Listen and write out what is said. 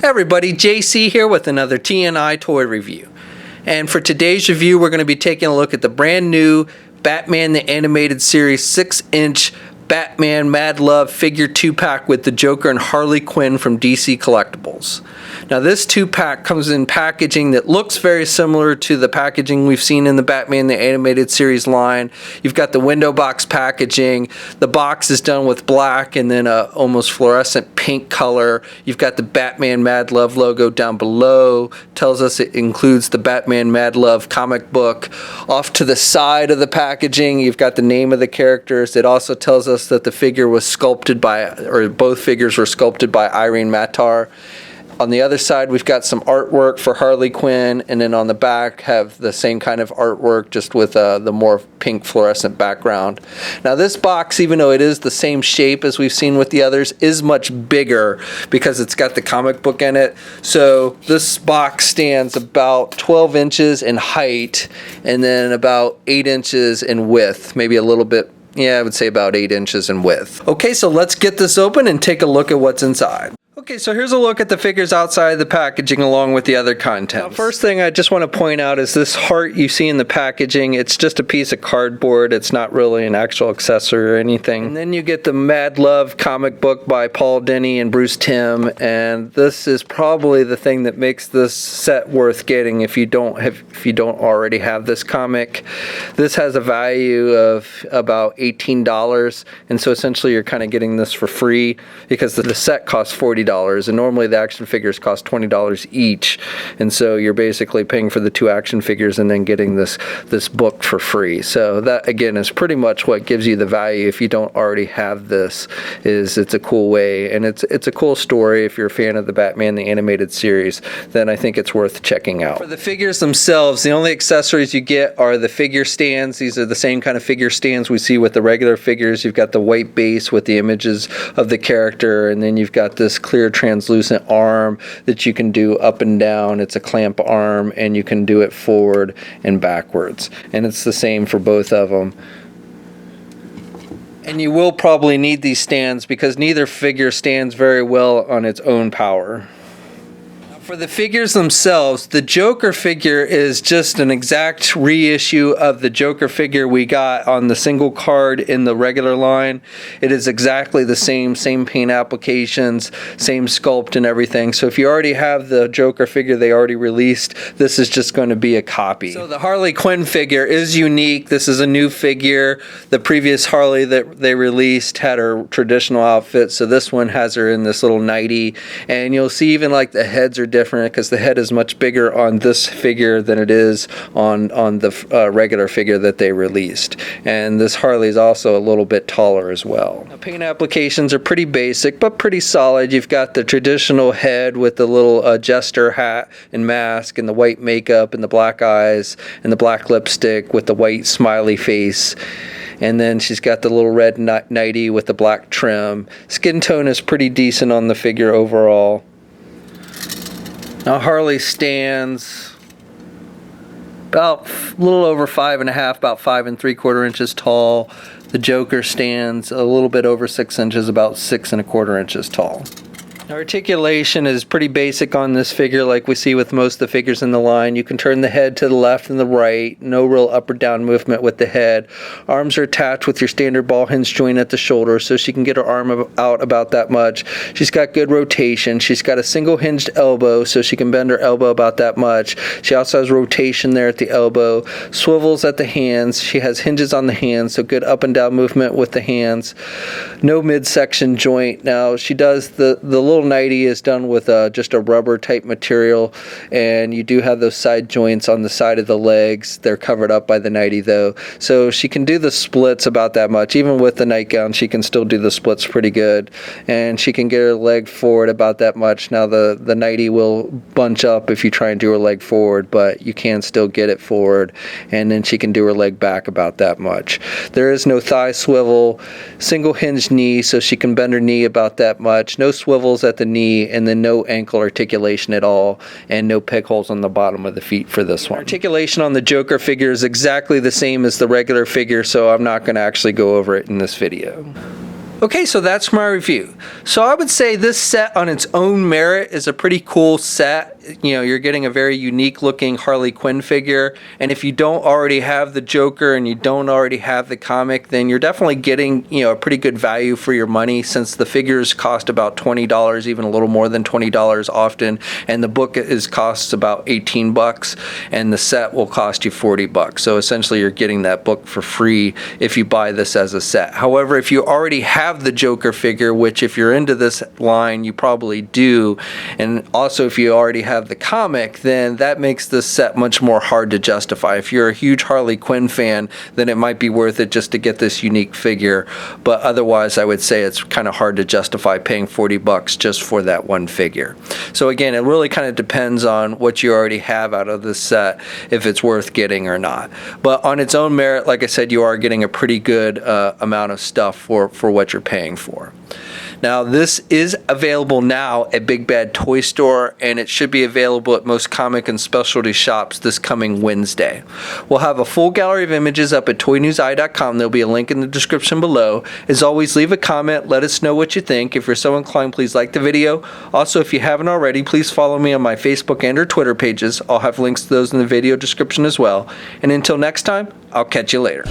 everybody, JC here with another TNI toy review. And for today's review, we're going to be taking a look at the brand new Batman the Animated Series 6-inch Batman Mad Love figure 2-pack with the Joker and Harley Quinn from DC Collectibles. Now this 2-pack comes in packaging that looks very similar to the packaging we've seen in the Batman the Animated Series line. You've got the window box packaging. The box is done with black and then a almost fluorescent pink color. You've got the Batman Mad Love logo down below. Tells us it includes the Batman Mad Love comic book. Off to the side of the packaging, you've got the name of the characters. It also tells us that the figure was sculpted by, or both figures were sculpted by Irene Matar. On the other side, we've got some artwork for Harley Quinn, and then on the back have the same kind of artwork, just with the more pink fluorescent background. Now this box, even though it is the same shape as we've seen with the others, is much bigger because it's got the comic book in it. So this box stands about 12 inches in height and then about 8 inches in width, maybe a little bit. Yeah, I would say about 8 inches in width. Okay, so let's get this open and take a look at what's inside. Okay, so here's a look at the figures outside the packaging along with the other contents. Now, first thing I just want to point out is this heart you see in the packaging. It's just a piece of cardboard. It's not really an actual accessory or anything. And then you get the Mad Love comic book by Paul Dini and Bruce Timm, and this is probably the thing that makes this set worth getting if you don't already have this comic. This has a value of about $18, and so essentially you're kind of getting this for free because the set costs $40. And normally the action figures cost $20 each, and so you're basically paying for the 2 action figures and then getting this book for free. So that again is pretty much what gives you the value if you don't already have this. It's a cool way, and it's a cool story. If you're a fan of the Batman the Animated Series, then I think it's worth checking out. For the figures themselves, the only accessories you get are the figure stands. These are the same kind of figure stands we see with the regular figures. You've got the white base with the images of the character, and then you've got this clear translucent arm that you can do up and down. It's a clamp arm, and you can do it forward and backwards, and it's the same for both of them. And you will probably need these stands because neither figure stands very well on its own power. For the figures themselves, the Joker figure is just an exact reissue of the Joker figure we got on the single card in the regular line. It is exactly the same paint applications, same sculpt and everything. So if you already have the Joker figure they already released, this is just going to be a copy. So the Harley Quinn figure is unique. This is a new figure. The previous Harley that they released had her traditional outfit, so this one has her in this little nightie. And you'll see even like the heads are different because the head is much bigger on this figure than it is on the regular figure that they released. And this Harley is also a little bit taller as well. Now, paint applications are pretty basic but pretty solid. You've got the traditional head with the little jester hat and mask and the white makeup and the black eyes and the black lipstick with the white smiley face. And then she's got the little red nightie with the black trim. Skin tone is pretty decent on the figure overall. Now Harley stands about a little over 5.5, about 5 3/4 inches tall. The Joker stands a little bit over 6 inches, about 6 1/4 inches tall. Articulation is pretty basic on this figure like we see with most of the figures in the line. You can turn the head to the left and the right. No real up or down movement with the head. Arms are attached with your standard ball hinge joint at the shoulder, so she can get her arm out about that much. She's got good rotation. She's got a single hinged elbow, so she can bend her elbow about that much. She also has rotation there at the elbow. Swivels at the hands. She has hinges on the hands, so good up and down movement with the hands. No midsection joint. Now she does the little nightie is done with just a rubber type material, and you do have those side joints on the side of the legs. They're covered up by the nightie though, so she can do the splits about that much. Even with the nightgown, she can still do the splits pretty good, and she can get her leg forward about that much. Now the nightie will bunch up if you try and do her leg forward, but you can still get it forward, and then she can do her leg back about that much. There is no thigh swivel. Single hinged knee, so she can bend her knee about that much. No swivels at the knee, and then no ankle articulation at all, and no peg holes on the bottom of the feet for this one. Articulation on the Joker figure is exactly the same as the regular figure, so I'm not going to actually go over it in this video. Okay, so that's my review. So I would say this set on its own merit is a pretty cool set. You know, you're getting a very unique looking Harley Quinn figure, and if you don't already have the Joker and you don't already have the comic, then you're definitely getting, you know, a pretty good value for your money, since the figures cost about $20, even a little more than $20 often, and the book costs about $18, and the set will cost you $40. So essentially you're getting that book for free if you buy this as a set. However, if you already have the Joker figure, which if you're into this line you probably do, and also if you already have the comic, then that makes this set much more hard to justify. If you're a huge Harley Quinn fan, then it might be worth it just to get this unique figure, but otherwise I would say it's kind of hard to justify paying $40 just for that one figure. So again, it really kind of depends on what you already have out of this set, if it's worth getting or not. But on its own merit, like I said, you are getting a pretty good amount of stuff for what you're paying for. Now, this is available now at Big Bad Toy Store, and it should be available at most comic and specialty shops this coming Wednesday. We'll have a full gallery of images up at toynewseye.com. There'll be a link in the description below. As always, leave a comment. Let us know what you think. If you're so inclined, please like the video. Also, if you haven't already, please follow me on my Facebook and or Twitter pages. I'll have links to those in the video description as well. And until next time, I'll catch you later.